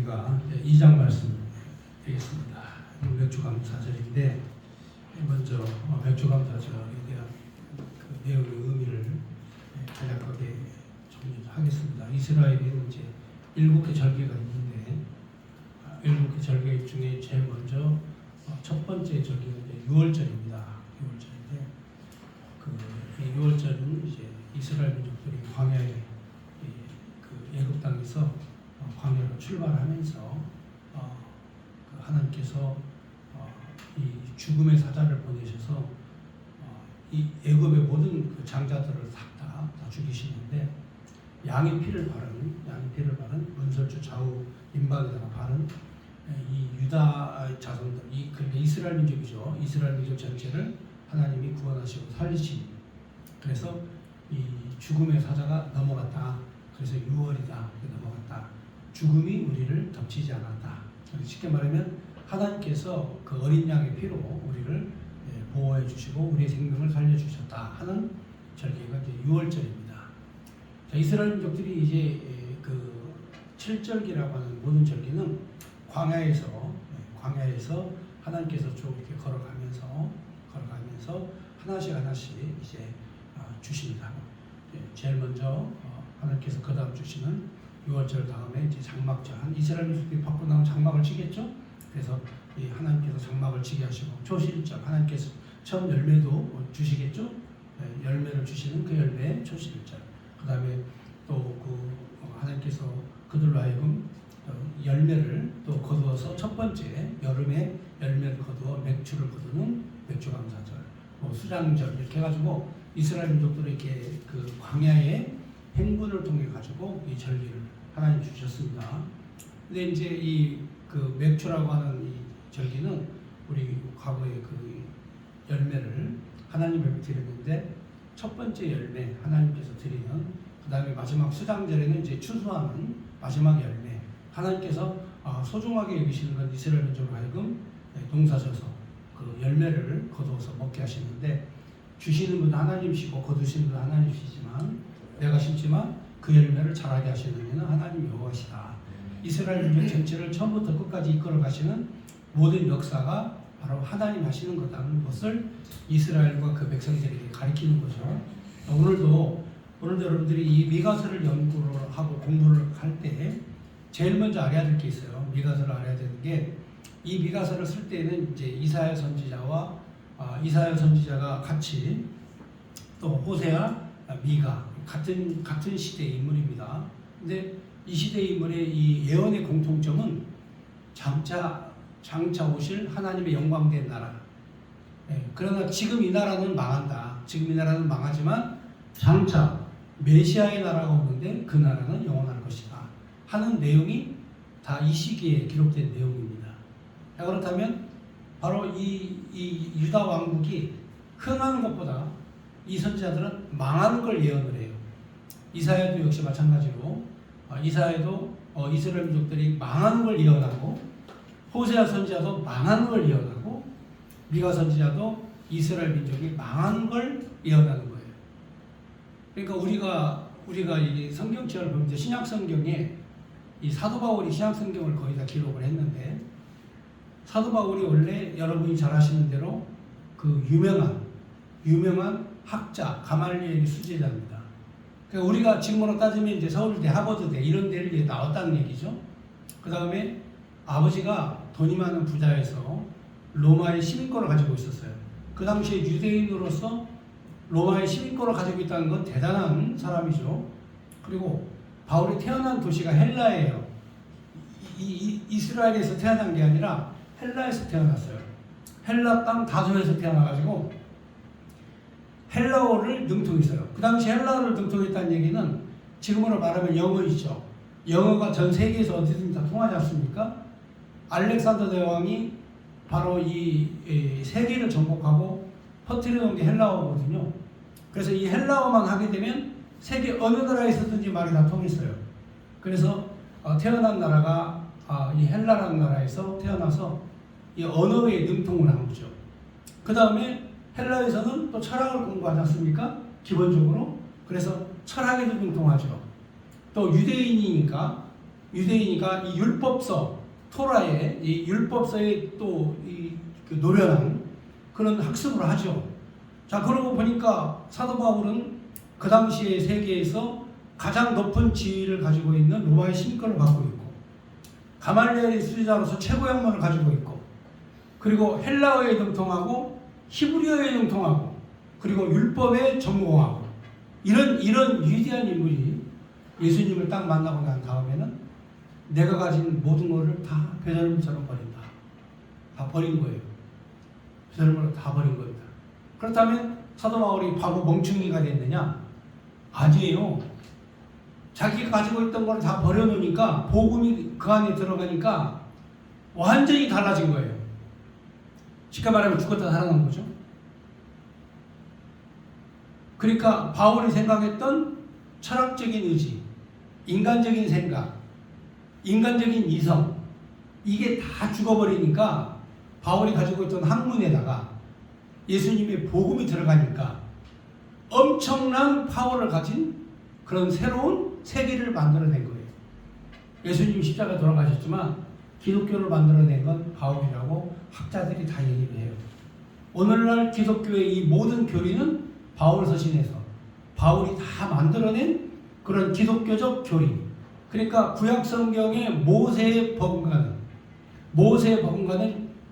우리가 2장 말씀 되겠습니다. 맥주감사절인데 먼저 맥주감사절에 대한 그 내용의 의미를 간략하게 정리하겠습니다. 이스라엘에는 이제 7개 절기가 있는데 7개 절기 중에 제일 먼저 첫 번째 절기가 이제 유월절입니다. 유월절인데 이 유월절은 이제 이스라엘 민족들이 광야에 그 애굽 땅에서 광야로 출발하면서 하나님께서 이 죽음의 사자를 보내셔서 이 애굽의 모든 그 장자들을 다 죽이시는데 양의 피를 바른 문설주 좌우 임박에다가 바른 이 유다 자손들, 그러니까 이스라엘 민족이죠. 이스라엘 민족 전체를 하나님이 구원하시고 살리신. 그래서 이 죽음의 사자가 넘어갔다. 그래서 6월이다. 넘어갔다. 죽음이 우리를 덮치지 않았다. 쉽게 말하면 하나님께서 그 어린 양의 피로 우리를 보호해 주시고 우리의 생명을 살려주셨다 하는 절기가 이제 6월절입니다. 이스라엘 민족들이 이제 그 7절기라고 하는 모든 절기는 광야에서 하나님께서 쭉 이렇게 걸어가면서 하나씩 이제 주십니다. 제일 먼저 하나님께서 그 다음 주시는 6월절 다음에 이제 장막절, 이스라엘 민족들이 받고 나면 장막을 치겠죠. 그래서 이 하나님께서 장막을 치게 하시고 초실절, 하나님께서 처음 열매도 주시겠죠. 열매를 주시는 그 열매 초실절. 그 다음에 또 그 하나님께서 그들로 하여금 열매를 또 거두어서 첫 번째 여름에 열매를 거두어 맥주를 거두는 맥주감사절, 수장절 이렇게 해가지고 이스라엘 민족들이 이렇게 그 광야의 행군을 통해 가지고 이 절기를 하나님 주셨습니다. 근데 이제 이 그 맥주라고 하는 이 절기는 우리 과거의 그 열매를 하나님께 드렸는데 첫 번째 열매 하나님께서 드리는, 그 다음에 마지막 수장절에는 이제 추수하는 마지막 열매, 하나님께서 소중하게 여기시는 건 이스라엘 민족으로 하여금 농사져서 그 열매를 거두어서 먹게 하시는데, 주시는 분은 하나님이시고 거두시는 분은 하나님이시지만 내가 심지만 그 열매를 자라게 하시는 이는 하나님 여호와시다. 이스라엘 민족 전체를 처음부터 끝까지 이끌어 가시는 모든 역사가 바로 하나님 하시는 거다는 것을 이스라엘과 그 백성들에게 가르치는 거죠. 오늘도 여러분들이 이 미가서를 연구를 하고 공부를 할 때 제일 먼저 알아야 될 게 있어요. 미가서를 알아야 되는 게, 이 미가서를 쓸 때는 이제 이사야 선지자와 이사야 선지자가 같이, 또 호세아, 미가 같은 시대의 인물입니다. 근데 이 시대의 인물의 이 예언의 공통점은 장차 오실 하나님의 영광된 나라. 그러나 지금 이 나라는 망한다. 지금 이 나라는 망하지만 장차 메시아의 나라가 오는데 그 나라는 영원할 것이다 하는 내용이 다 이 시기에 기록된 내용입니다. 그렇다면 바로 이 유다 왕국이 흥하는 것보다 이 선지자들은 망하는 걸 예언을 해요. 이사야도 역시 마찬가지로 이사야도 이스라엘 민족들이 망하는 걸 예언하고, 호세아 선지자도 망하는 걸 예언하고, 미가 선지자도 이스라엘 민족이 망하는 걸 예언하는 거예요. 그러니까 우리가 이 성경책을 보면 신약 성경에 이 사도 바울이 신약 성경을 거의 다 기록을 했는데, 사도 바울이 원래 여러분이 잘 아시는 대로 그 유명한 학자 가말리엘의 수제자입니다. 그러니까 우리가 지금으로 따지면 이제 서울대, 하버드대 이런 데를 이제 나왔다는 얘기죠. 그 다음에 아버지가 돈이 많은 부자에서 로마의 시민권을 가지고 있었어요. 그 당시에 유대인으로서 로마의 시민권을 가지고 있다는 건 대단한 사람이죠. 그리고 바울이 태어난 도시가 헬라예요. 이스라엘에서 태어난 게 아니라 헬라에서 태어났어요. 헬라 땅 다소에서 태어나가지고 헬라어를 능통했어요. 그 당시 헬라어를 능통했다는 얘기는 지금으로 말하면 영어이죠. 영어가 전 세계에서 어디든지 다 통하지 않습니까? 알렉산더 대왕이 바로 이 세계를 정복하고 퍼뜨려놓은 게 헬라어거든요. 그래서 이 헬라어만 하게 되면 세계 어느 나라에서든지 말이 다 통했어요. 그래서 태어난 나라가 이 헬라라는 나라에서 태어나서 이 언어에 능통을 한 거죠. 그 다음에 헬라에서는 또 철학을 공부하지 않습니까? 기본적으로. 그래서 철학에도 능통하죠. 또 유대인이니까 유대인이가 이 율법서 토라의 이 율법서에 그 노련한 그런 학습을 하죠. 자, 그러고 보니까 사도 바울은 그 당시의 세계에서 가장 높은 지위를 가지고 있는 로마의 신권을 갖고 있고, 가말리엘의 수제자로서 최고의 학문을 가지고 있고, 그리고 헬라어에 등통하고 히브리어에 등통하고, 그리고 율법에 전공하고, 이런 위대한 인물이 예수님을 딱 만나고 난 다음에는 내가 가진 모든 것을 다 배설물처럼 버린다. 다 버린 거예요. 배설물을 다 버린 겁니다. 그렇다면 사도 바울이 바보 멍충이가 됐느냐? 아니에요. 자기가 가지고 있던 걸 다 버려놓으니까 복음이 그 안에 들어가니까 완전히 달라진 거예요. 쉽게 말하면 죽었다 살아난 거죠. 그러니까 바울이 생각했던 철학적인 의지, 인간적인 생각, 인간적인 이성, 이게 다 죽어버리니까 바울이 가지고 있던 학문에다가 예수님의 복음이 들어가니까 엄청난 파워를 가진 그런 새로운 세계를 만들어낸 거예요. 예수님 십자가에 돌아가셨지만 기독교를 만들어낸 건 바울이라고 학자들이 다 얘기를 해요. 오늘날 기독교의 이 모든 교리는 바울 서신에서 바울이 다 만들어낸 그런 기독교적 교리. 그러니까 구약 성경의 모세의 버금가는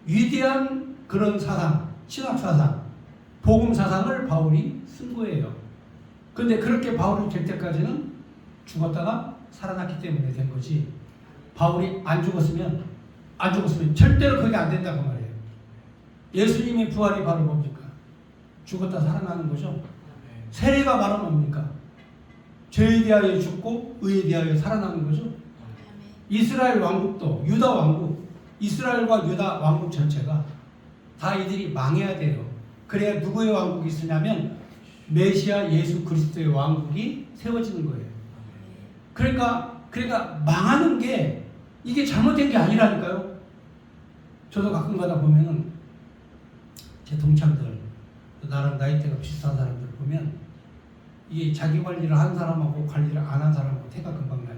위대한 그런 사상, 신학 사상, 복음 사상을 바울이 쓴 거예요. 근데 그렇게 바울이 될 때까지는 죽었다가 살아났기 때문에 된 거지. 바울이 안 죽었으면 절대로 그게 안 된다고 말이에요. 예수님의 부활이 바로 뭡니까? 죽었다 살아나는 거죠. 세례가 바로 뭡니까? 죄에 대하여 죽고 의에 대하여 살아나는 거죠. 이스라엘 왕국도 유다 왕국, 이스라엘과 유다 왕국 전체가 다 이들이 망해야 돼요. 그래야 누구의 왕국이 있으냐면 메시아 예수 그리스도의 왕국이 세워지는 거예요. 그러니까 망하는 게 이게 잘못된 게 아니라니까요. 저도 가끔가다 보면은 제 동창들, 나랑 나이대가 비슷한 사람들 보면 이게 자기 관리를 한 사람하고 관리를 안 한 사람하고 태가 금방 나요.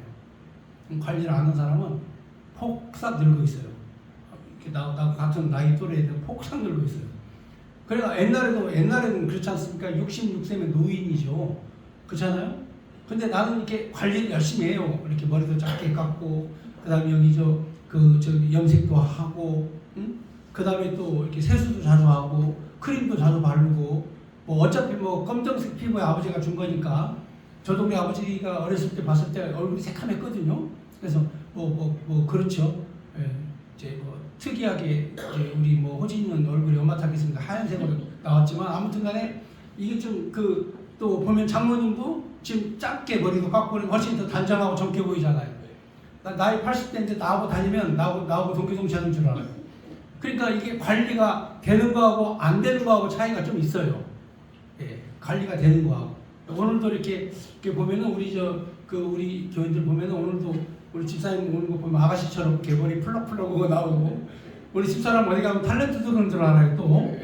관리를 안 한 사람은 폭삭 늙어 있어요. 이렇게 나 같은 나이 또래 애들 폭삭 늙어 있어요. 그러니까 옛날에는 그렇지 않습니까? 66세면 노인이죠. 그렇잖아요? 근데 나는 이렇게 관리를 열심히 해요. 이렇게 머리도 작게 깎고, 그 다음에 여기 염색도 하고, 응? 그 다음에 또 이렇게 세수도 자주 하고, 크림도 자주 바르고, 어차피 검정색 피부에 아버지가 준 거니까, 저도 우리 아버지가 어렸을 때 봤을 때 얼굴이 새카맸거든요. 그래서 그렇죠. 예, 이제 특이하게 이제 우리 호진이는 얼굴이 엄마타겠습니다. 하얀색으로 나왔지만 아무튼간에 이게 좀 또 보면 장모님도 지금 짧게 머리도 깎고 훨씬 더 단정하고 젊게 보이잖아요. 나이 80대인데 나하고 다니면 나하고 동기동치하는 줄 알아요. 그러니까 이게 관리가 되는 거하고 안 되는 거하고 차이가 좀 있어요. 예, 관리가 되는 거하고. 오늘도 이렇게 보면은 우리 교인들 보면은 오늘도 우리 집사님 오는 거 보면 아가씨처럼 이렇게 머리 풀럭풀럭 나오고, 우리 집사람 어디 가면 탤런트 들어오는 줄 알아요. 또,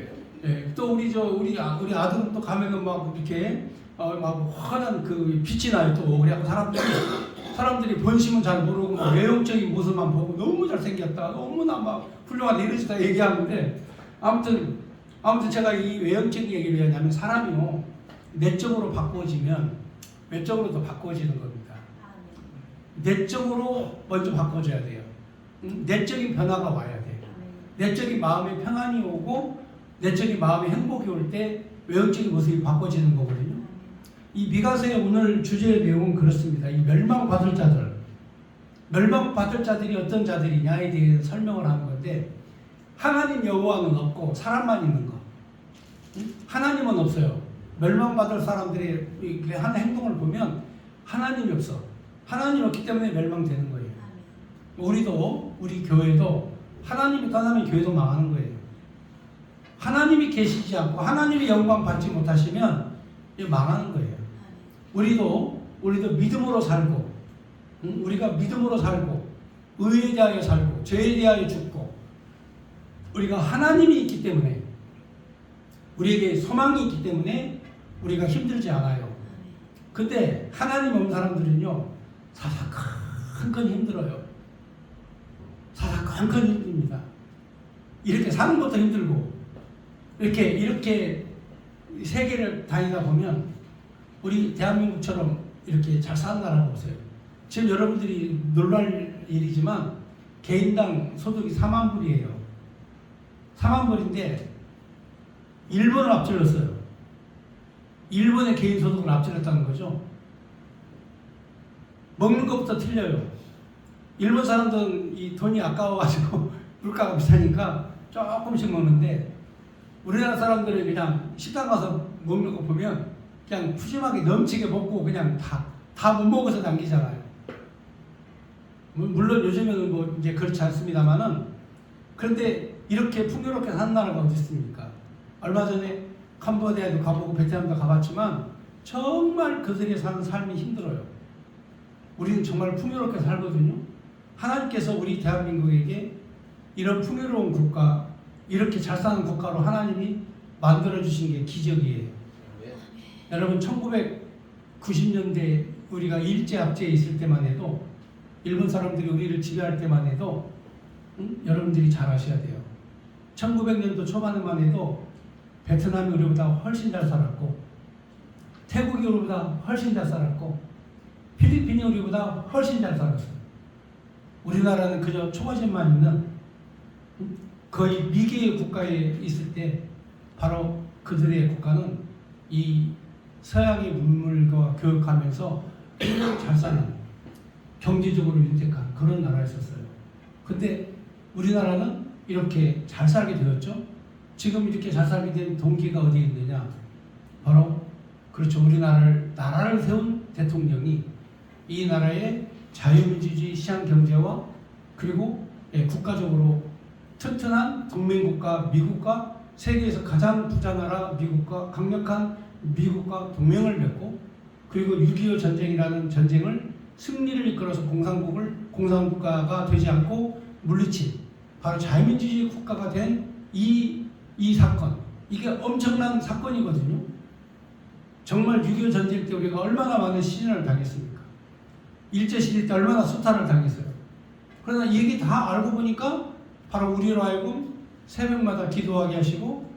예, 또 우리 아들은 또 가면은 막 이렇게 막 환한 그 빛이 나요. 또 그래갖고 사람들이 본심은 잘 모르고 외형적인 모습만 보고 너무 잘생겼다, 너무나 막 훌륭하다 이러지 다 얘기하는데, 아무튼 제가 이 외형적인 얘기를 왜 하냐면 사람이요 내적으로 바꿔지면 외적으로도 바꿔지는 겁니다. 내적으로 먼저 바꿔줘야 돼요. 내적인 변화가 와야 돼요. 내적인 마음의 평안이 오고 내적인 마음의 행복이 올 때 외형적인 모습이 바꿔지는 거거든요. 이 미가서의 오늘 주제의 내용은 그렇습니다. 이 멸망받을 자들이 어떤 자들이냐에 대해 설명을 하는 건데, 하나님 여호와는 없고 사람만 있는 거. 하나님은 없어요. 멸망받을 사람들의 하는 행동을 보면 하나님이 없어. 하나님이 없기 때문에 멸망되는 거예요. 우리 교회도 하나님이 떠나면 교회도 망하는 거예요. 하나님이 계시지 않고 하나님이 영광 받지 못하시면 망하는 거예요. 우리도 믿음으로 살고, 우리가 믿음으로 살고, 의에 대하여 살고, 죄에 대하여 죽고, 우리가 하나님이 있기 때문에, 우리에게 소망이 있기 때문에 우리가 힘들지 않아요. 근데 하나님 없는 사람들은요, 사사카 건 힘들어요. 살아 건 힘듭니다. 이렇게 사는 것도 힘들고 이렇게 세계를 다니다 보면 우리 대한민국처럼 이렇게 잘 사는 나라가 없어요. 지금 여러분들이 놀랄 일이지만 개인당 소득이 4만 불이에요. 4만 불인데 일본을 앞질렀어요. 일본의 개인 소득을 앞질렀다는 거죠. 먹는 것부터 틀려요. 일본 사람들은 이 돈이 아까워가지고 물가가 비싸니까 조금씩 먹는데 우리나라 사람들은 그냥 식당 가서 먹는 거 보면 그냥 푸짐하게 넘치게 먹고 그냥 다 못 먹어서 남기잖아요. 물론 요즘에는 뭐 이제 그렇지 않습니다만은 그런데 이렇게 풍요롭게 사는 나라가 어디 있습니까? 얼마 전에 캄보디아도 가보고 베트남도 가봤지만 정말 그들이 사는 삶이 힘들어요. 우리는 정말 풍요롭게 살거든요. 하나님께서 우리 대한민국에게 이런 풍요로운 국가, 이렇게 잘 사는 국가로 하나님이 만들어주신 게 기적이에요. 여러분 1990년대 우리가 일제압제에 있을 때만 해도 일본 사람들이 우리를 지배할 때만 해도 여러분들이 잘 아셔야 돼요. 1900년도 초반에만 해도 베트남이 우리보다 훨씬 잘 살았고 태국이 우리보다 훨씬 잘 살았고 필리핀이 우리보다 훨씬 잘 살았어요. 우리나라는 그저 초가집만 있는 거의 미개의 국가에 있을 때 바로 그들의 국가는 이 서양의 문물과 교육하면서 굉장히 잘 사는 경제적으로 윤택한 그런 나라였었어요. 근데 우리나라는 이렇게 잘 살게 되었죠. 지금 이렇게 잘 살게 된 동기가 어디에 있느냐? 바로 그렇죠. 나라를 세운 대통령이 이 나라의 자유민주주의 시장경제와 그리고 국가적으로 튼튼한 동맹국가 미국과 세계에서 가장 부자 나라 미국과 강력한 미국과 동맹을 맺고 그리고 6.25 전쟁이라는 전쟁을 승리를 이끌어서 공산국가가 되지 않고 물리친 바로 자유민주주의 국가가 된 이 사건, 이게 엄청난 사건이거든요. 정말 6.25 전쟁 때 우리가 얼마나 많은 시련을 당했습니까? 일제시대 때 얼마나 수탈을 당했어요. 그러나 이 얘기 다 알고 보니까 바로 우리로 하여금 새벽마다 기도하게 하시고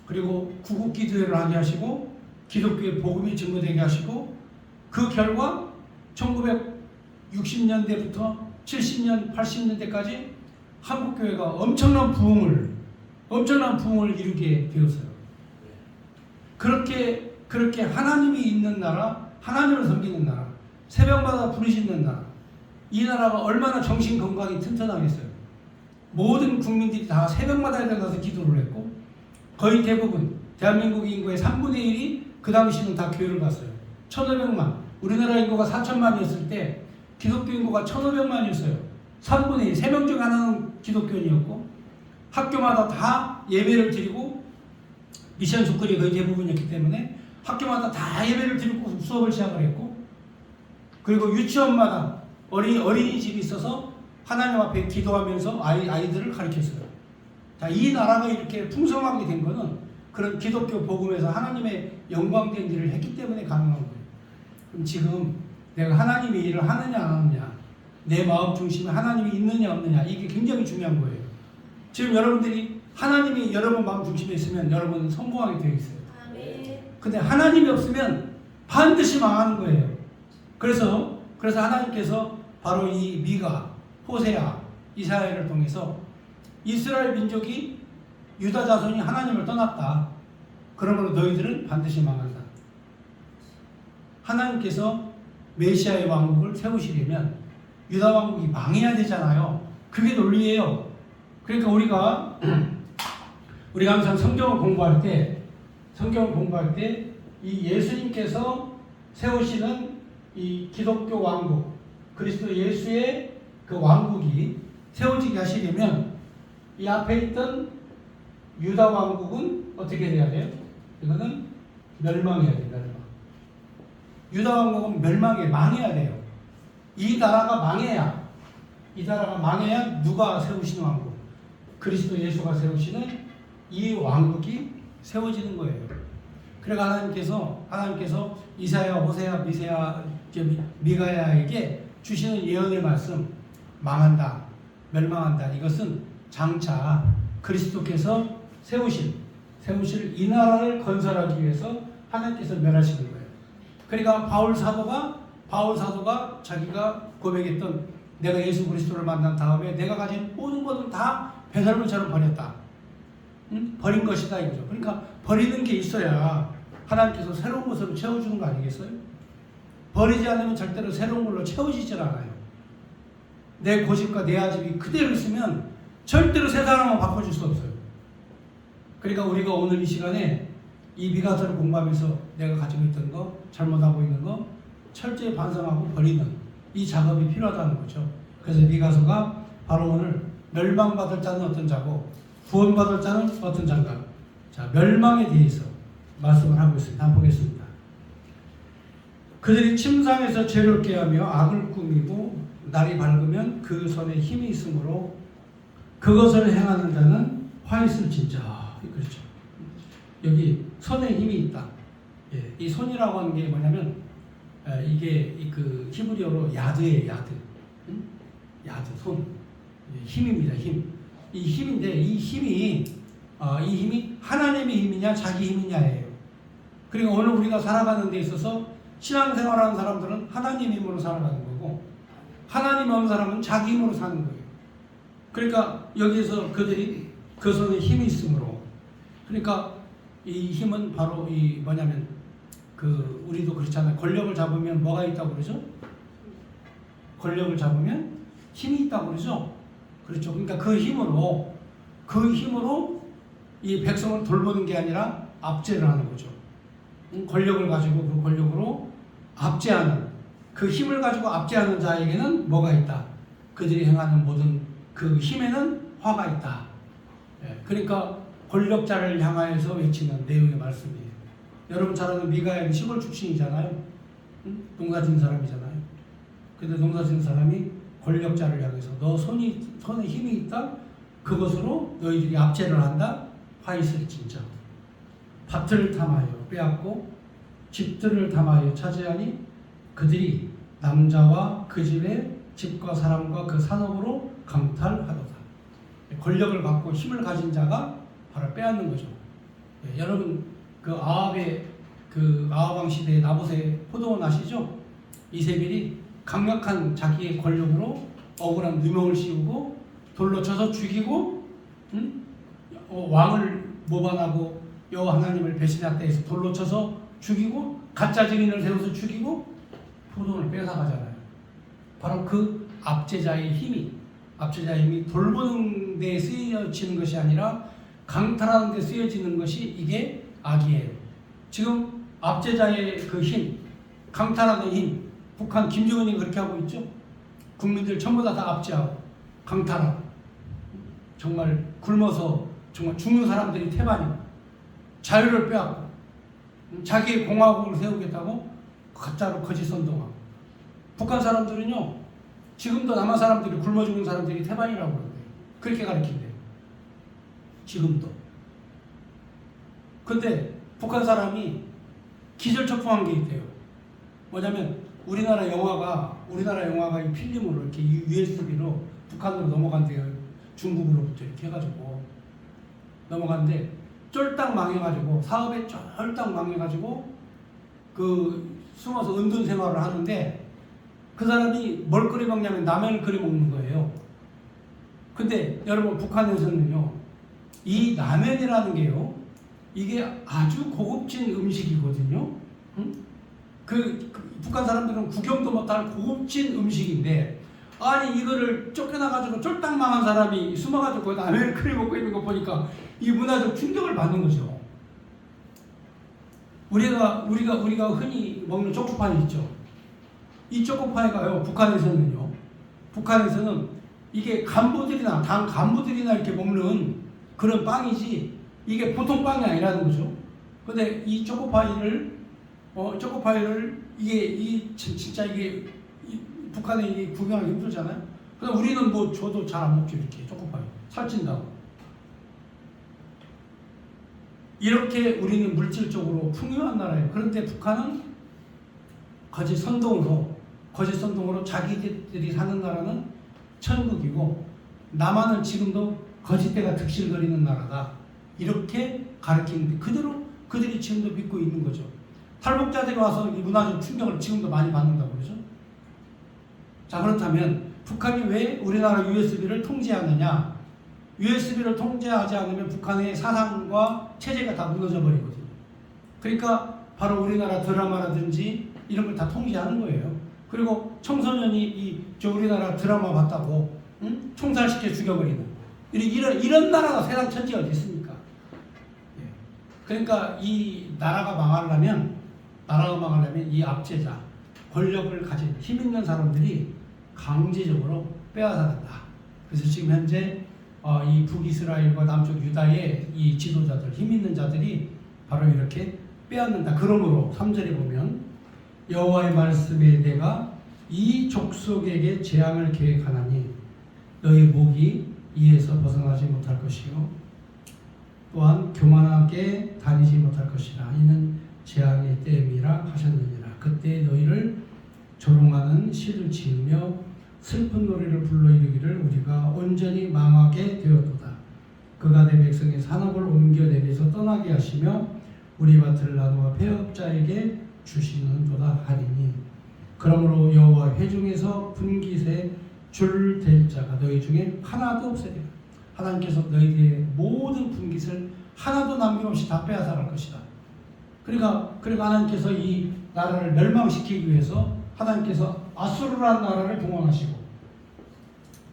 그리고 구국기도회를 하게 하시고 기독교의 복음이 증거되게 하시고 그 결과 1960년대부터 70년, 80년대까지 한국교회가 엄청난 부흥을 이루게 되었어요. 그렇게 하나님이 있는 나라, 하나님을 섬기는 나라, 새벽마다 부르짖는 나라, 이 나라가 얼마나 정신 건강이 튼튼하겠어요. 모든 국민들이 다 새벽마다 일어나서 기도를 했고 거의 대부분 대한민국 인구의 3분의 1이 그 당시는 다 교회를 갔어요. 1,500만. 우리나라 인구가 4천만이었을 때 기독교 인구가 1,500만이었어요. 3분의 1, 3명 중 하나는 기독교인이었고 학교마다 다 예배를 드리고 미션 조건이 거의 대부분이었기 때문에 학교마다 다 예배를 드리고 수업을 시작을 했고 그리고 유치원마다 어린이집이 있어서 하나님 앞에 기도하면서 아이들을 가르쳤어요. 자, 이 나라가 이렇게 풍성하게 된 거는 그런 기독교 복음에서 하나님의 영광된 일을 했기 때문에 가능한 거예요. 그럼 지금 내가 하나님의 일을 하느냐 안 하느냐, 내 마음 중심에 하나님이 있느냐 없느냐, 이게 굉장히 중요한 거예요. 지금 여러분들이 하나님이 여러분 마음 중심에 있으면 여러분은 성공하게 되어 있어요. 근데 하나님이 없으면 반드시 망하는 거예요. 그래서 하나님께서 바로 이 미가, 호세아, 이사야를 통해서 이스라엘 민족이 유다 자손이 하나님을 떠났다. 그러므로 너희들은 반드시 망한다. 하나님께서 메시아의 왕국을 세우시려면 유다 왕국이 망해야 되잖아요. 그게 논리예요. 그러니까 우리가 항상 성경을 공부할 때 이 예수님께서 세우시는 이 기독교 왕국, 그리스도 예수의 그 왕국이 세워지게 하시려면 이 앞에 있던 유다 왕국은 어떻게 돼야 돼요? 이거는 멸망해야 돼요. 유다 왕국은 망해야 돼요. 이 나라가 망해야 누가 세우시는 왕국? 그리스도 예수가 세우시는 이 왕국이 세워지는 거예요. 그러니까 하나님께서 이사야, 호세아, 미가야에게 주시는 예언의 말씀 망한다, 멸망한다. 이것은 장차 그리스도께서 세우실 이 나라를 건설하기 위해서 하나님께서 멸하시는 거예요. 그러니까 바울 사도가 자기가 고백했던 내가 예수 그리스도를 만난 다음에 내가 가진 모든 것을 다 배설물처럼 버렸다. 버린 것이다 이거죠. 그러니까 버리는 게 있어야 하나님께서 새로운 것으로 채워주는 거 아니겠어요? 버리지 않으면 절대로 새로운 걸로 채워지질 않아요. 내 고집과 내 아집이 그대로 있으면 절대로 새 사람은 바꿔줄 수 없어요. 그러니까 우리가 오늘 이 시간에 이 미가서를 공부하면서 내가 가지고 있던 거, 잘못하고 있는 거 철저히 반성하고 버리는 이 작업이 필요하다는 거죠. 그래서 미가서가 바로 오늘 멸망받을 자는 어떤 자고 구원받을 자는 어떤 자인가. 자, 멸망에 대해서 말씀을 하고 있습니다. 한번 보겠습니다. 그들이 침상에서 죄를 깨하며 악을 꾸미고 날이 밝으면 그 손에 힘이 있으므로 그것을 행하는 자는 화 있을진저. 그렇죠. 여기 손에 힘이 있다. 예, 이 손이라고 하는 게 뭐냐면 이게 그 히브리어로 야드예요. 야드 손. 힘입니다. 힘. 이 힘인데 이 힘이 하나님의 힘이냐 자기 힘이냐예요. 그리고 오늘 우리가 살아가는 데 있어서 신앙생활하는 사람들은 하나님 힘으로 살아가는 거고 하나님 없는 사람은 자기 힘으로 사는 거예요. 그러니까 여기에서 그들이 그 손에 힘이 있으므로 그러니까 이 힘은 바로 이 뭐냐면 그 우리도 그렇잖아요. 권력을 잡으면 뭐가 있다고 그러죠? 권력을 잡으면 힘이 있다고 그러죠. 그렇죠. 그러니까 그 힘으로 이 백성을 돌보는 게 아니라 압제를 하는 거죠. 권력을 가지고 그 권력으로 압제하는 그 힘을 가지고 압제하는 자에게는 뭐가 있다. 그들이 행하는 모든 그 힘에는 화가 있다. 그러니까 권력자를 향하여서 외치는 내용의 말씀이에요. 여러분 잘 아는 미가엘 시골 출신이잖아요. 농사짓는 사람이잖아요. 근데 농사짓는 사람이 권력자를 향해서 너 손에 힘이 있다? 그것으로 너희들이 압제를 한다? 화 있을진저. 밭을 탐하여 빼앗고 집들을 탐하여 차지하니 그들이 남자와 그 집의 집과 사람과 그 산업으로 강탈하도다. 권력을 갖고 힘을 가진 자가 바로 빼앗는 거죠. 네, 여러분 그 아합왕 시대의 나봇의 포도원 아시죠? 이세벨이 강력한 자기의 권력으로 억울한 누명을 씌우고 돌로 쳐서 죽이고 왕을 모반하고 여호와 하나님을 배신했다 해서 돌로 쳐서 죽이고 가짜 증인을 세워서 죽이고 포도원을 뺏어가잖아요. 바로 그 압제자의 힘이 돌보는 데 쓰여지는 것이 아니라 강탈하는 데 쓰여지는 것이 이게 악이에요. 지금 압제자의 그 힘, 강탈하는 힘, 북한 김정은이 그렇게 하고 있죠. 국민들 전부 다 압제하고 강탈하고 정말 굶어서 정말 죽는 사람들이 태반이고 자유를 빼앗고 자기의 공화국을 세우겠다고 가짜로 거짓 선동하고 북한 사람들은요 지금도 남한 사람들이 굶어 죽는 사람들이 태반이라고 그러는데 그렇게 가르친대요. 지금도. 근데 북한 사람이 기절초풍한 게 있대요. 뭐냐면 우리나라 영화가 이 필름으로 이렇게 USB로 북한으로 넘어간대요. 중국으로부터 이렇게 해가지고 넘어갔는데 쫄딱 망해가지고 사업에 쫄딱 망해가지고 그 숨어서 은둔 생활을 하는데 그 사람이 뭘 끓여 먹냐면 라면을 끓여 먹는 거예요. 근데 여러분 북한에서는요 이 라면이라는 게요 이게 아주 고급진 음식이거든요. 그 북한 사람들은 구경도 못할 고급진 음식인데 아니 이거를 쫓겨나가지고 쫄딱 망한 사람이 숨어가지고 라면을 끓여 먹고 있는 거 보니까 이 문화적 충격을 받는 거죠. 우리가 흔히 먹는 초코파이 있죠. 이 초코파이가요 북한에서는 이게 당 간부들이나 이렇게 먹는 그런 빵이지 이게 보통 빵이 아니라는 거죠. 근데 이 초코파이를 진짜 이게 북한에 이게 구경하기 힘들잖아요. 근데 우리는 뭐 저도 잘 안 먹죠. 이렇게 초코파이 살찐다고. 이렇게 우리는 물질적으로 풍요한 나라예요. 그런데 북한은 거짓 선동으로 거짓 선동으로 자기들이 사는 나라는 천국이고 남한은 지금도 거짓대가 득실거리는 나라다. 이렇게 가르치는데 그대로 그들이 지금도 믿고 있는 거죠. 탈북자들이 와서 이 문화적 충격을 지금도 많이 받는다고 그러죠. 자, 그렇다면 북한이 왜 우리나라 USB를 통제하느냐? USB를 통제하지 않으면 북한의 사상과 체제가 다 무너져 버리거든요. 그러니까 바로 우리나라 드라마라든지 이런 걸 다 통제하는 거예요. 그리고 청소년이 우리나라 드라마 봤다고 총살시켜 죽여버리는 이런 나라가 세상 천지에 어디 있습니까? 예. 그러니까 이 나라가 망하려면 이 압제자, 권력을 가진 힘 있는 사람들이 강제적으로 빼앗아간다. 그래서 지금 현재 이 북이스라엘과 남쪽 유다의 이 지도자들, 힘 있는 자들이 바로 이렇게 빼앗는다. 그러므로 3절에 보면 여호와의 말씀에 내가 이 족속에게 재앙을 계획하나니 너희 목이 이에서 벗어나지 못할 것이요 또한 교만하게 다니지 못할 것이라. 이는 재앙의 때임이라 하셨느니라. 그때 너희를 조롱하는 시를 지으며 슬픈 노래를 불러 이르기를 우리가 온전히 망하게 되었도다. 그가 내 백성의 산업을 옮겨 내려서 떠나게 하시며 우리 밭을 나누어 폐업자에게 주시는도다 하리니 그러므로 여호와 회중에서 분깃에 줄 될 자가 너희 중에 하나도 없으리라. 하나님께서 너희들의 모든 분깃을 하나도 남김없이 다 빼앗아갈 것이다. 그러니까 하나님께서 이 나라를 멸망시키기 위해서 하나님께서 아수르라는 나라를 동원하시고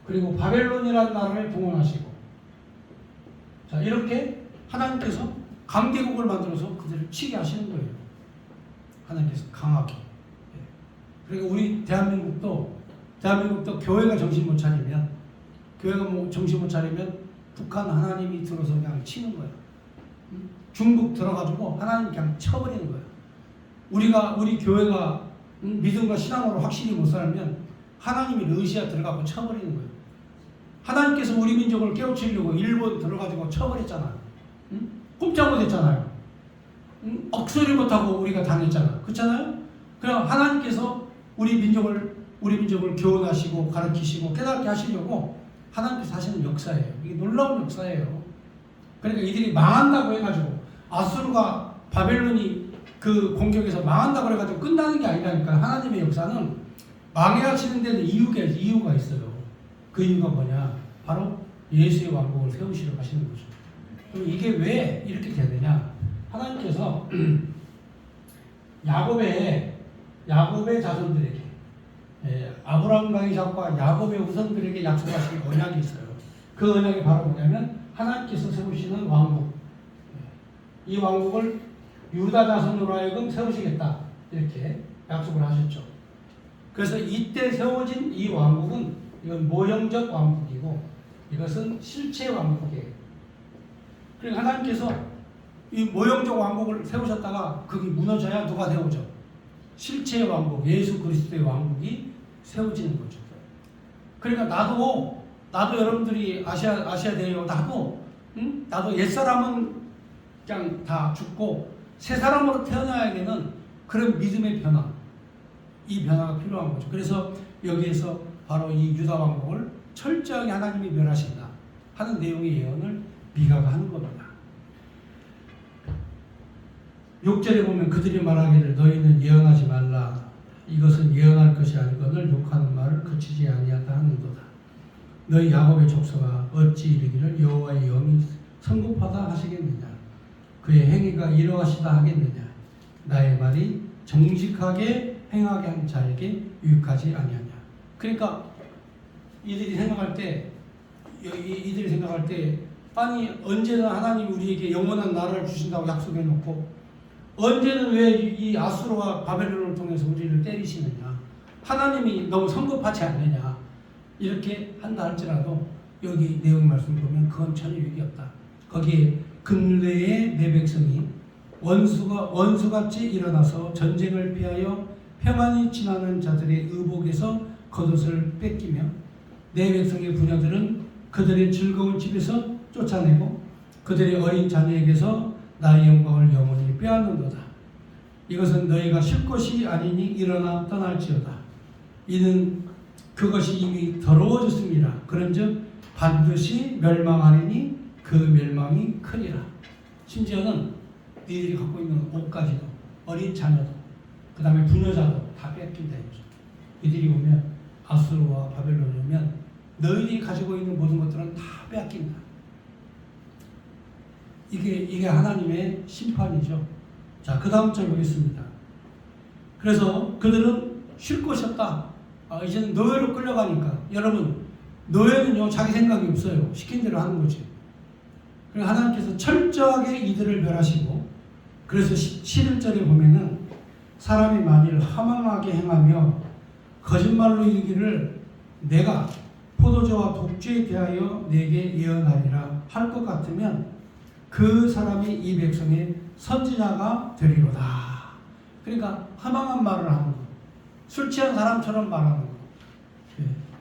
그리고 바벨론이라는 나라를 동원하시고 자 이렇게 하나님께서 강대국을 만들어서 그들을 치게 하시는 거예요. 하나님께서 강하게. 그리고 우리 대한민국도 교회가 정신 못 차리면 북한 하나님이 들어서 그냥 치는 거예요. 중국 들어가지고 하나님 그냥 쳐버리는 거예요. 우리 교회가 믿음과 신앙으로 확실히 못 살면 하나님이 러시아 들어가고 쳐버리는 거예요. 하나님께서 우리 민족을 깨우치려고 일본 들어가지고 쳐버렸잖아요. 꼼짝 못했잖아요. 억소리 못하고 우리가 당했잖아요. 그렇잖아요? 그럼 하나님께서 우리 민족을 교훈하시고 가르치시고 깨닫게 하시려고 하나님께서 하시는 역사예요. 이게 놀라운 역사예요. 그러니까 이들이 망한다고 해가지고 아수르가 바벨론이 그 공격에서 망한다고 해가지고 끝나는 게 아니라니까. 하나님의 역사는 망해하시는 데는 이유가 있어요. 그 이유가 뭐냐? 바로 예수의 왕국을 세우시려고 하시는 거죠. 그럼 이게 왜 이렇게 되느냐? 하나님께서 야곱의 자손들에게 아브라함과 이삭과 야곱의 후손들에게 약속하신 언약이 있어요. 그 언약이 바로 뭐냐면 하나님께서 세우시는 왕국. 이 왕국을 유다 자손으로 하여금 세우시겠다. 이렇게 약속을 하셨죠. 그래서 이때 세워진 이 왕국은 이건 모형적 왕국이고 이것은 실체 왕국이에요. 그리고 하나님께서 이 모형적 왕국을 세우셨다가 그게 무너져야 누가 세우죠? 실체의 왕국, 예수 그리스도의 왕국이 세워지는 거죠. 그러니까 나도 여러분들이 아셔야 돼요. 나도 옛사람은 그냥 다 죽고 새 사람으로 태어나야 되는 그런 믿음의 변화, 이 변화가 필요한 거죠. 그래서 여기에서 바로 이 유다 왕국을 철저하게 하나님이 멸하신다 하는 내용의 예언을 미가가 하는 겁니다. 6절에 보면 그들이 말하기를 너희는 예언하지 말라. 이것은 예언할 것이 아니거늘 욕하는 말을 그치지 아니한다 하는도다. 너희 야곱의 족속아 어찌 이르기를 여호와의 영이 성급하다 하시겠느냐. 그의 행위가 이러하시다 하겠느냐. 나의 말이 정직하게 행하게 한 자에게 유익하지 아니하냐. 그러니까 이들이 생각할 때 아니 언제나 하나님이 우리에게 영원한 나라를 주신다고 약속해 놓고 언제는 왜 이 아수르와 바벨론을 통해서 우리를 때리시느냐. 하나님이 너무 성급하지 않느냐. 이렇게 한다 할지라도 여기 내용 말씀 보면 그건 전혀 유익이 없다. 거기에 근래에 내 백성이 원수같이 일어나서 전쟁을 피하여 평안히 지나는 자들의 의복에서 겉옷을 뺏기며 내 백성의 부녀들은 그들의 즐거운 집에서 쫓아내고 그들의 어린 자녀에게서 나의 영광을 영원히 빼앗는도다. 이것은 너희가 쉴 것이 아니니 일어나 떠날지어다. 이는 그것이 이미 더러워졌습니다. 그런즉 반드시 멸망하리니 그 멸망이 크리라. 심지어는 너희들이 갖고 있는 옷까지도, 어린 자녀도, 그 다음에 부녀자도 다 뺏긴다 이거죠. 이들이 오면, 아수르와 바벨론이 오면 너희들이 가지고 있는 모든 것들은 다 뺏긴다. 이게 하나님의 심판이죠. 자, 그 다음 절 보겠습니다. 그래서 그들은 쉴 곳이 없다. 이제는 노예로 끌려가니까. 여러분, 노예는요 자기 생각이 없어요. 시킨 대로 하는 거지. 그리고 하나님께서 철저하게 이들을 멸하시고, 그래서 11절에 보면은 사람이 만일 허망하게 행하며 거짓말로 이르기를 내가 포도주와 독주에 대하여 내게 예언하리라 할 것 같으면 그 사람이 이 백성의 선지자가 되리로다. 그러니까 허망한 말을 하는 거, 술 취한 사람처럼 말하는 거.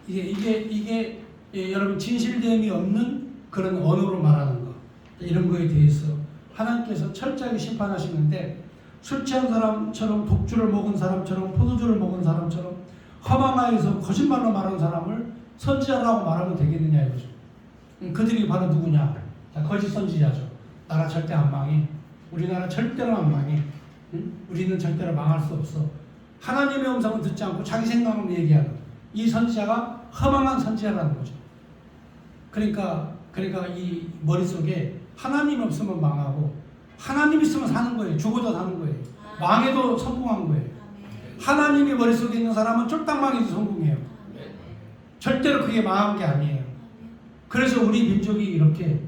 이게 여러분 진실됨이 없는 그런 언어로 말하는 거. 이런 거에 대해서 하나님께서 철저하게 심판하시는데, 술 취한 사람처럼, 독주를 먹은 사람처럼, 포도주를 먹은 사람처럼 허망하여서 거짓말로 말하는 사람을 선지자라고 말하면 되겠느냐 이거죠. 그들이 바로 누구냐? 자, 거짓 선지자죠. 나라 절대 안 망해. 우리나라 절대로 안 망해. 응? 우리는 절대로 망할 수 없어. 하나님의 음성은 듣지 않고 자기 생각만 얘기하는 이 선지자가 허망한 선지자라는 거죠. 그러니까 이 머릿속에 하나님 없으면 망하고, 하나님 있으면 사는 거예요. 죽어도 사는 거예요. 망해도 성공한 거예요. 하나님이 머릿속에 있는 사람은 쫄딱 망해도 성공해요. 절대로 그게 망한 게 아니에요. 그래서 우리 민족이 이렇게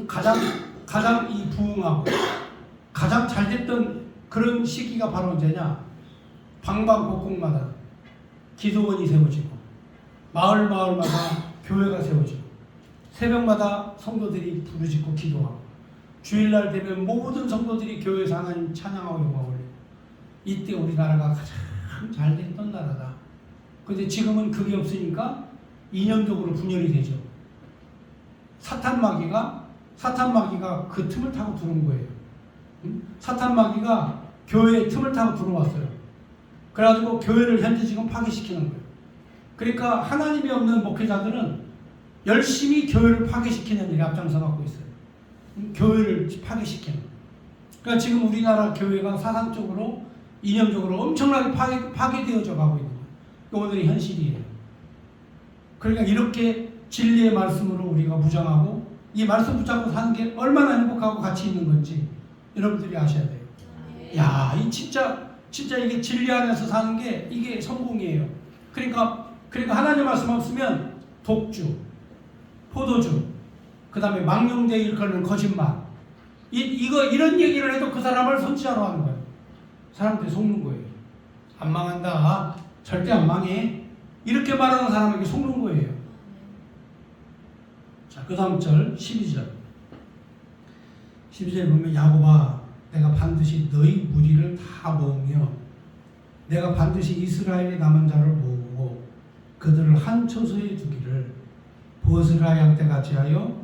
가장 이 부흥하고 가장 잘 됐던 그런 시기가 바로 언제냐? 방방곡곡마다 기도원이 세워지고, 마을마다 교회가 세워지고, 새벽마다 성도들이 부르짖고 기도하고, 주일날 되면 모든 성도들이 교회에서 하나님 찬양하고 영광 올리고, 이때 우리나라가 가장 잘 됐던 나라다. 그런데 지금은 그게 없으니까 이념적으로 분열이 되죠. 사탄 마귀가 그 틈을 타고 들어온 거예요. 사탄 마귀가 교회의 틈을 타고 들어왔어요. 그래가지고 교회를 현재 지금 파괴시키는 거예요. 그러니까 하나님이 없는 목회자들은 열심히 교회를 파괴시키는 일에 앞장서 갖고 있어요. 교회를 파괴시키는. 그러니까 지금 우리나라 교회가 사상적으로, 이념적으로 엄청나게 파괴되어져 가고 있는 거예요. 오늘의 현실이에요. 그러니까 이렇게 진리의 말씀으로 우리가 무장하고, 이 말씀 붙잡고 사는 게 얼마나 행복하고 가치 있는 건지 여러분들이 아셔야 돼요. 야, 이 진짜 이게 진리 안에서 사는 게 이게 성공이에요. 그러니까 하나님 말씀 없으면 독주, 포도주, 그 다음에 망령되어 일컫는 거짓말, 이런 얘기를 해도 그 사람을 선지자로 하는 거예요. 사람들이 속는 거예요. 안 망한다, 절대 안 망해, 이렇게 말하는 사람에게 속는 거예요. 자, 그 다음 절 12절. 12절에 보면 야곱아, 내가 반드시 너희 무리를 다 모으며 내가 반드시 이스라엘의 남은 자를 모으고 그들을 한 처소에 두기를 보스라 양떼같이 하여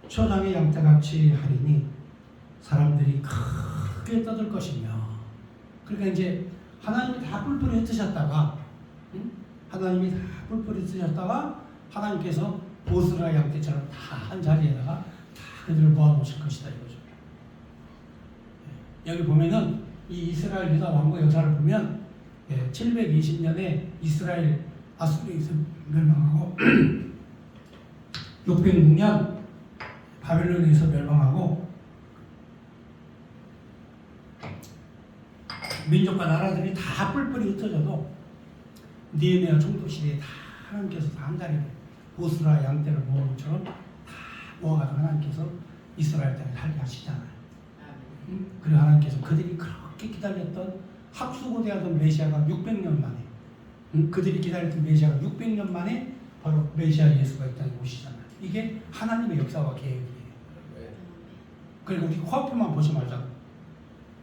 초장의 양떼같이 하리니 사람들이 크게 떠들 것이며. 그러니까 이제 하나님이 다 뿔뿔이 흩으셨다가, 하나님이 다 뿔뿔이 흩으셨다가 하나님께서 보스라 양떼처럼 다 한 자리에다가 다 그들을 모아놓으실 것이다 이거죠. 여기 보면은 이 이스라엘 유다 왕국 역사를 보면 720년에 이스라엘 아수르에서 멸망하고 606년 바벨론에서 멸망하고 민족과 나라들이 다 뿔뿔이 흩어져도 느헤미야 총독 시대에 다 하나님께서 다 한 자리로 보스라 양떼를 모은 것처럼 다 모아가지고 하나님께서 이스라엘 땅에 살게 하시잖아요. 그리고 하나님께서 그들이 그렇게 기다렸던 학수고대하던 메시아가 600년 만에, 그들이 기다렸던 메시아가 600년 만에 바로 메시아 예수가 이 땅에 오시잖아요. 이게 하나님의 역사와 계획이에요. 그리고 우리 코앞에만 보지 말자고.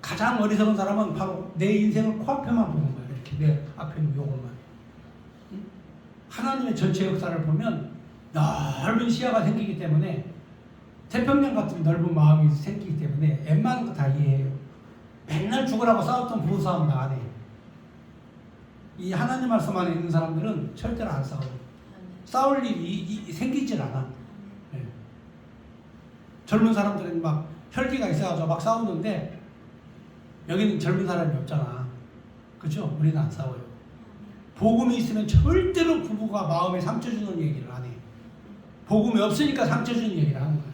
가장 어리석은 사람은 바로 내 인생을 코앞에만 보는 거예요. 이렇게 내 앞에 있는 요것만. 하나님의 전체 역사를 보면 넓은 시야가 생기기 때문에, 태평양 같은 넓은 마음이 생기기 때문에 웬만한 거 다 이해해요. 맨날 죽으라고 싸웠던 부부싸움 다 안 해요. 이 하나님 말씀 안에 있는 사람들은 절대로 안 싸워요. 싸울 일이 생기질 않아. 예. 젊은 사람들은 막 혈기가 있어가지고 막 싸우는데 여기는 젊은 사람이 없잖아. 그렇죠? 우리는 안 싸워요. 복음이 있으면 절대로 부부가 마음에 상처 주는 얘기를 안 해. 복음이 없으니까 상처 주는 얘기를 하는 거야.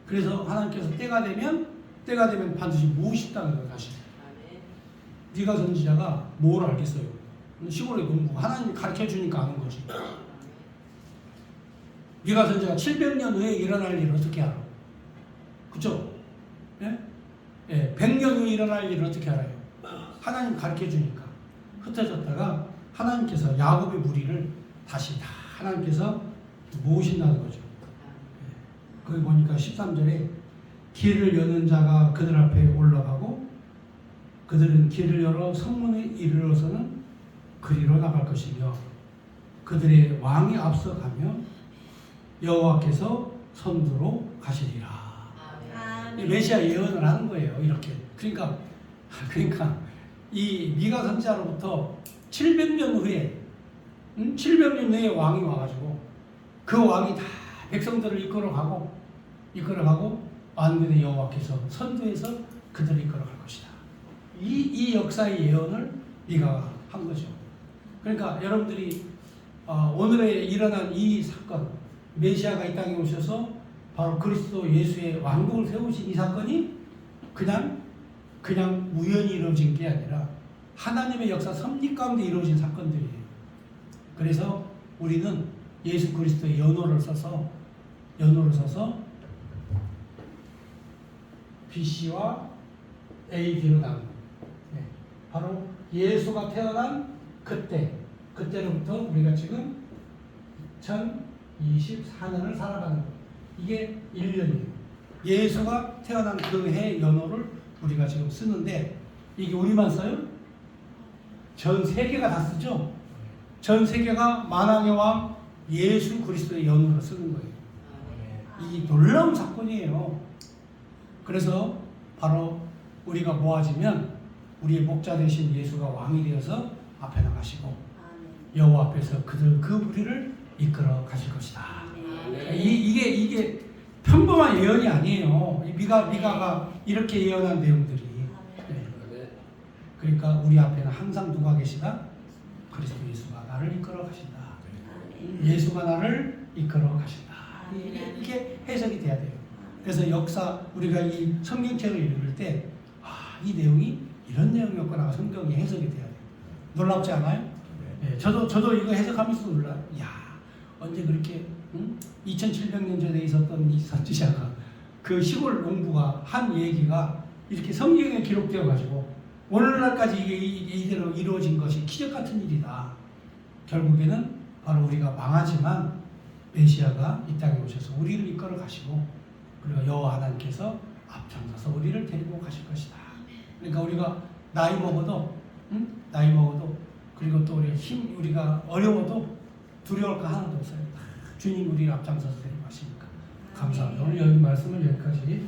그래서 하나님께서 때가 되면 반드시 무엇이다는 거야. 다시 네가 선지자가 뭘 알겠어요. 시골에 농부 하나님이 가르쳐 주니까 아는 거지. 네가 선지자가 700년 후에 일어날 일을 어떻게 알아? 그죠? 예? 예, 100년 후에 일어날 일을 어떻게 알아요? 하나님 가르쳐 주니까. 흩어졌다가 하나님께서 야곱의 무리를 다시 다 하나님께서 모으신다는 거죠. 예. 거기 보니까 13절에 길을 여는 자가 그들 앞에 올라가고 그들은 길을 열어 성문에 이르러서는 그리로 나갈 것이며 그들의 왕이 앞서가며 여호와께서 선두로 가시리라. 메시아 예언을 하는 거예요. 이렇게. 그러니까 이 미가 선지자로부터 700년 후에 700년 후에 왕이 와가지고 그 왕이 다 백성들을 이끌어가고 만군의 여호와께서 선두에서 그들을 이끌어갈 것이다. 이 역사의 예언을 미가가 한 거죠. 그러니까 여러분들이 오늘에 일어난 이 사건, 메시아가 이 땅에 오셔서 바로 그리스도 예수의 왕국을 세우신 이 사건이 그냥 우연히 이루어진 게 아니라 하나님의 역사 섭리 가운데 이루어진 사건들이에요. 그래서 우리는 예수 그리스도의 연호를 써서 BC와 AD로 나눈 바로 예수가 태어난 그때로부터 우리가 지금 2024년을 살아가는 거예요. 이게 1년이에요. 예수가 태어난 그 해 연호를 우리가 지금 쓰는데 이게 우리만 써요? 전 세계가 다 쓰죠? 전 세계가 만왕의 왕 예수 그리스도의 연호를 쓰는 거예요. 이 놀라운 사건이에요. 그래서 바로 우리가 모아지면 우리의 목자 되신 예수가 왕이 되어서 앞에 나가시고 여호와 앞에서 그 무리를 이끌어 가실 것이다. 이게 평범한 예언이 아니에요. 미가가 이렇게 예언한 내용들이. 네. 그러니까 우리 앞에는 항상 누가 계시다? 그리스도 예수가 나를 이끌어 가신다. 예수가 나를 이끌어 가신다. 이게 해석이 돼야 돼요. 그래서 역사 우리가 이 성경책을 읽을 때 이 내용이 이런 내용이었구나 성경이 해석이 돼야 돼요. 놀랍지 않아요? 네. 저도 이거 해석하면서 놀라요. 야, 언제 그렇게 2700년 전에 있었던 이 선지자가 그 시골 농부가 한 얘기가 이렇게 성경에 기록되어 가지고 오늘날까지 이게 이대로 이루어진 것이 기적 같은 일이다. 결국에는 바로 우리가 망하지만 메시아가 이 땅에 오셔서 우리를 이끌어 가시고 그리고 여호와 하나님께서 앞장서서 우리를 데리고 가실 것이다. 그러니까 우리가 나이 먹어도 그리고 또 우리가 어려워도 두려울 거 하나도 없어요. 주님 우리를 앞장서서 데리고 가시니까 감사합니다. 오늘 여기 말씀을 여기까지